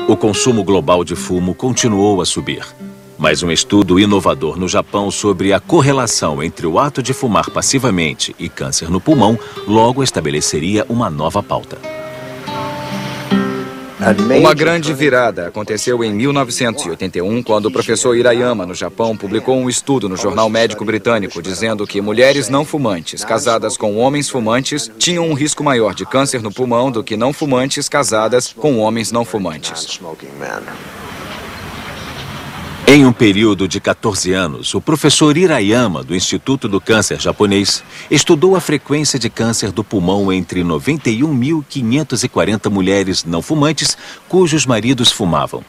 O consumo global de fumo continuou a subir. Mas um estudo inovador no Japão sobre a correlação entre o ato de fumar passivamente e câncer no pulmão logo estabeleceria uma nova pauta. Uma grande virada aconteceu em 1981, quando o professor Hirayama, no Japão, publicou um estudo no Jornal Médico Britânico dizendo que mulheres não fumantes casadas com homens fumantes tinham um risco maior de câncer no pulmão do que não fumantes casadas com homens não fumantes. Em um período de 14 anos, o professor Hirayama, do Instituto do Câncer japonês, estudou a frequência de câncer do pulmão entre 91.540 mulheres não fumantes cujos maridos fumavam.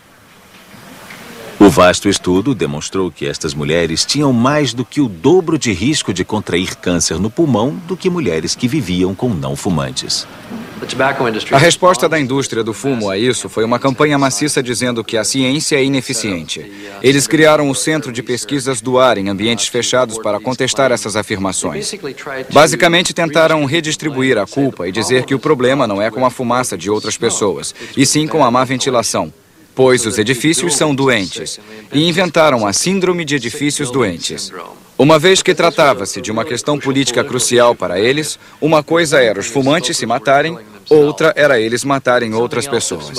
O vasto estudo demonstrou que estas mulheres tinham mais do que o dobro de risco de contrair câncer no pulmão do que mulheres que viviam com não fumantes. A resposta da indústria do fumo a isso foi uma campanha maciça dizendo que a ciência é ineficiente. Eles criaram o Centro de Pesquisas do Ar em ambientes fechados para contestar essas afirmações. Basicamente tentaram redistribuir a culpa e dizer que o problema não é com a fumaça de outras pessoas, e sim com a má ventilação, pois os edifícios são doentes, e inventaram a Síndrome de Edifícios Doentes. Uma vez que tratava-se de uma questão política crucial para eles, uma coisa era os fumantes se matarem, outra era eles matarem outras pessoas.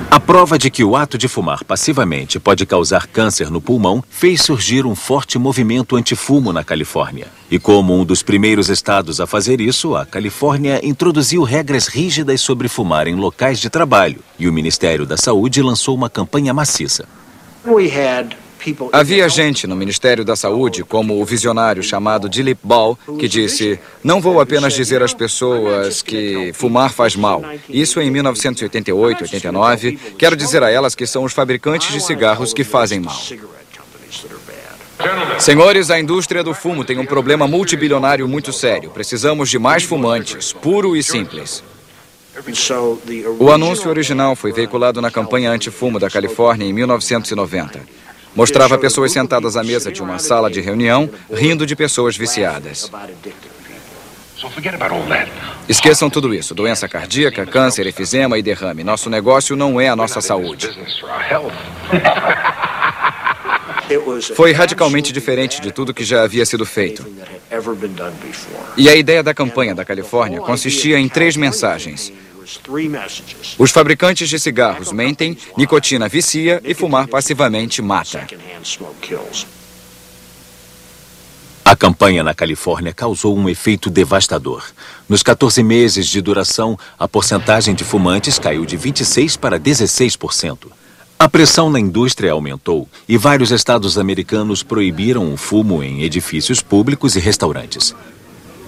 A prova de que o ato de fumar passivamente pode causar câncer no pulmão fez surgir um forte movimento antifumo na Califórnia. E como um dos primeiros estados a fazer isso, a Califórnia introduziu regras rígidas sobre fumar em locais de trabalho. E o Ministério da Saúde lançou uma campanha maciça. Havia gente no Ministério da Saúde, como o visionário chamado Dilip Bal, que disse: não vou apenas dizer às pessoas que fumar faz mal. Isso em 1988, 89. Quero dizer a elas que são os fabricantes de cigarros que fazem mal. Senhores, a indústria do fumo tem um problema multibilionário muito sério. Precisamos de mais fumantes, puro e simples. O anúncio original foi veiculado na campanha antifumo da Califórnia em 1990. Mostrava pessoas sentadas à mesa de uma sala de reunião, rindo de pessoas viciadas. Esqueçam tudo isso: doença cardíaca, câncer, efizema e derrame. Nosso negócio não é a nossa saúde. Foi radicalmente diferente de tudo que já havia sido feito. E a ideia da campanha da Califórnia consistia em 3 mensagens. Os fabricantes de cigarros mentem, nicotina vicia e fumar passivamente mata. A campanha na Califórnia causou um efeito devastador. Nos 14 meses de duração, a porcentagem de fumantes caiu de 26% para 16%. A pressão na indústria aumentou e vários estados americanos proibiram o fumo em edifícios públicos e restaurantes.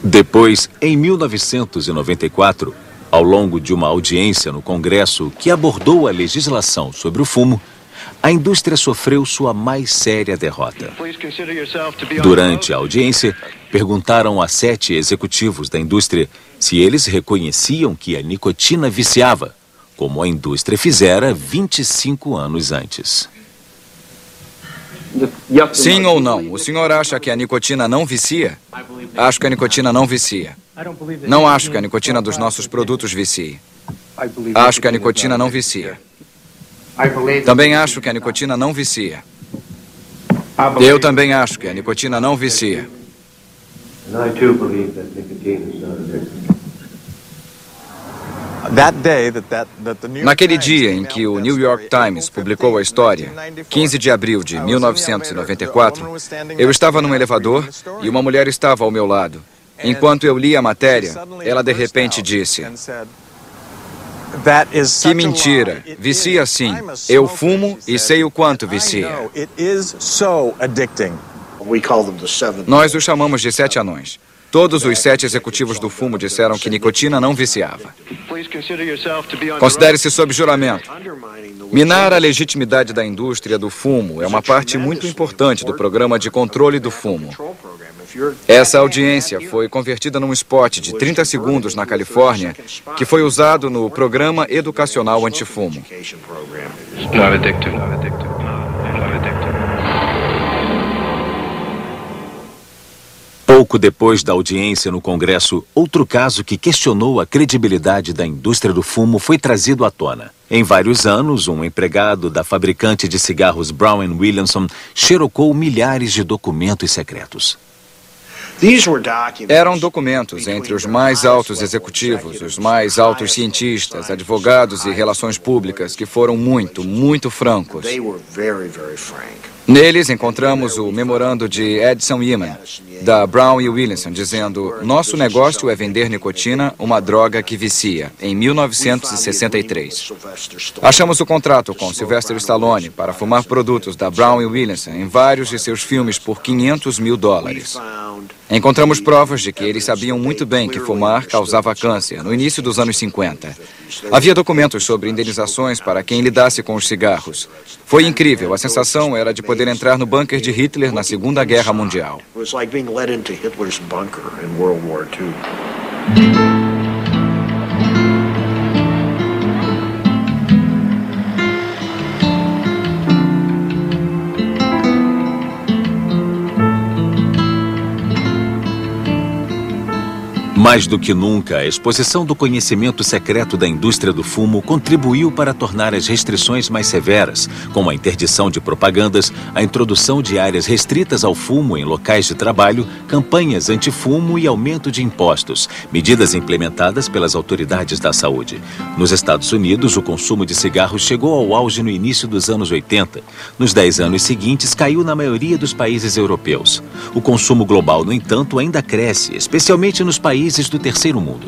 Depois, em 1994, ao longo de uma audiência no Congresso que abordou a legislação sobre o fumo, a indústria sofreu sua mais séria derrota. Durante a audiência, perguntaram a 7 executivos da indústria se eles reconheciam que a nicotina viciava, como a indústria fizera 25 anos antes. Sim ou não? O senhor acha que a nicotina não vicia? Acho que a nicotina não vicia. Não acho que a nicotina dos nossos produtos vicie. Acho que a nicotina não vicia. Também acho que a nicotina não vicia. Eu também acho que a nicotina não vicia. Naquele dia em que o New York Times publicou a história, 15 de abril de 1994, eu estava num elevador e uma mulher estava ao meu lado. Enquanto eu li a matéria, ela de repente disse: que mentira, vicia sim. Eu fumo e sei o quanto vicia. Nós os chamamos de 7 anões. Todos os 7 executivos do fumo disseram que nicotina não viciava. Considere-se sob juramento. Minar a legitimidade da indústria do fumo é uma parte muito importante do programa de controle do fumo. Essa audiência foi convertida num spot de 30 segundos na Califórnia, que foi usado no Programa Educacional Antifumo. Pouco depois da audiência no Congresso, outro caso que questionou a credibilidade da indústria do fumo foi trazido à tona. Em vários anos, um empregado da fabricante de cigarros Brown & Williamson xerocou milhares de documentos secretos. Eram documentos entre os mais altos executivos, os mais altos cientistas, advogados e relações públicas que foram muito francos. Neles encontramos o memorando de Edson Yeaman, da Brown & Williamson, dizendo: nosso negócio é vender nicotina, uma droga que vicia, em 1963. Achamos o contrato com Sylvester Stallone para fumar produtos da Brown & Williamson em vários de seus filmes por $500 mil. Encontramos provas de que eles sabiam muito bem que fumar causava câncer no início dos anos 50. Havia documentos sobre indenizações para quem lidasse com os cigarros. Foi incrível, a sensação era de poder entrar no bunker de Hitler na Segunda Guerra Mundial. Mais do que nunca, a exposição do conhecimento secreto da indústria do fumo contribuiu para tornar as restrições mais severas, como a interdição de propagandas, a introdução de áreas restritas ao fumo em locais de trabalho, campanhas anti-fumo e aumento de impostos, medidas implementadas pelas autoridades da saúde. Nos Estados Unidos, o consumo de cigarros chegou ao auge no início dos anos 80. Nos 10 anos seguintes, caiu na maioria dos países europeus. O consumo global, no entanto, ainda cresce, especialmente nos países do terceiro mundo.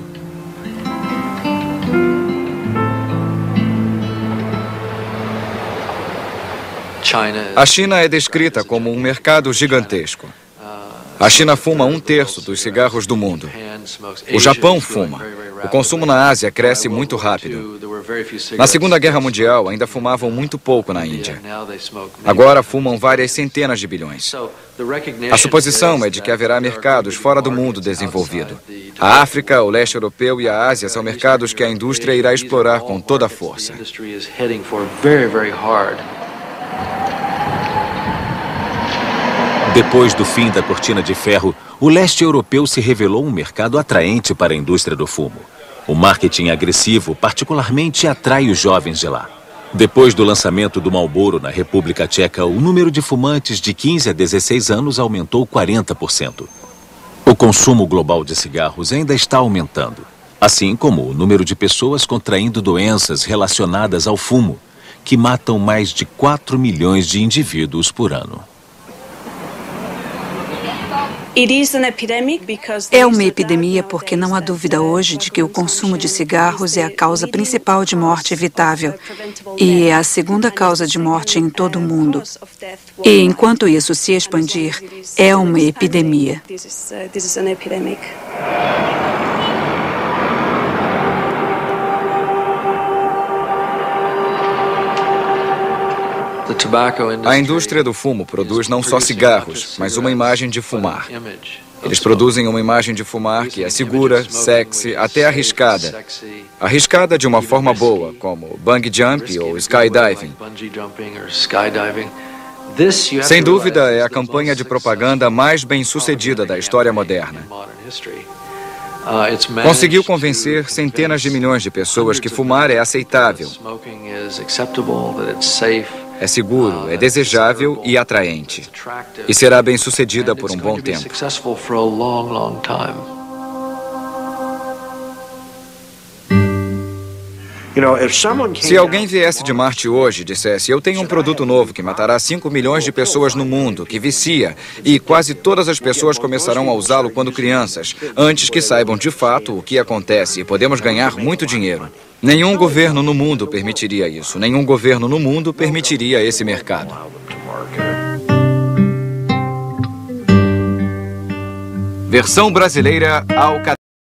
A China é descrita como um mercado gigantesco. A China fuma 1/3 dos cigarros do mundo. O Japão fuma. O consumo na Ásia cresce muito rápido. Na Segunda Guerra Mundial, ainda fumavam muito pouco na Índia. Agora fumam várias centenas de bilhões. A suposição é de que haverá mercados fora do mundo desenvolvido. A África, o leste europeu e a Ásia são mercados que a indústria irá explorar com toda a força. Depois do fim da cortina de ferro, o leste europeu se revelou um mercado atraente para a indústria do fumo. O marketing agressivo particularmente atrai os jovens de lá. Depois do lançamento do Marlboro na República Tcheca, o número de fumantes de 15 a 16 anos aumentou 40%. O consumo global de cigarros ainda está aumentando, assim como o número de pessoas contraindo doenças relacionadas ao fumo, que matam mais de 4 milhões de indivíduos por ano. É uma epidemia porque não há dúvida hoje de que o consumo de cigarros é a causa principal de morte evitável e é a segunda causa de morte em todo o mundo. E enquanto isso se expandir, é uma epidemia. A indústria do fumo produz não só cigarros, mas uma imagem de fumar. Eles produzem uma imagem de fumar que é segura, sexy, até arriscada. Arriscada de uma forma boa, como bungee jump ou skydiving. Sem dúvida, é a campanha de propaganda mais bem-sucedida da história moderna. Conseguiu convencer centenas de milhões de pessoas que fumar é aceitável, é seguro, é desejável e atraente. E será bem-sucedida por um bom tempo. Se alguém viesse de Marte hoje e dissesse: eu tenho um produto novo que matará 5 milhões de pessoas no mundo, que vicia, e quase todas as pessoas começarão a usá-lo quando crianças, antes que saibam de fato o que acontece e podemos ganhar muito dinheiro. Nenhum governo no mundo permitiria isso. Nenhum governo no mundo permitiria esse mercado. Versão brasileira Alcatraz.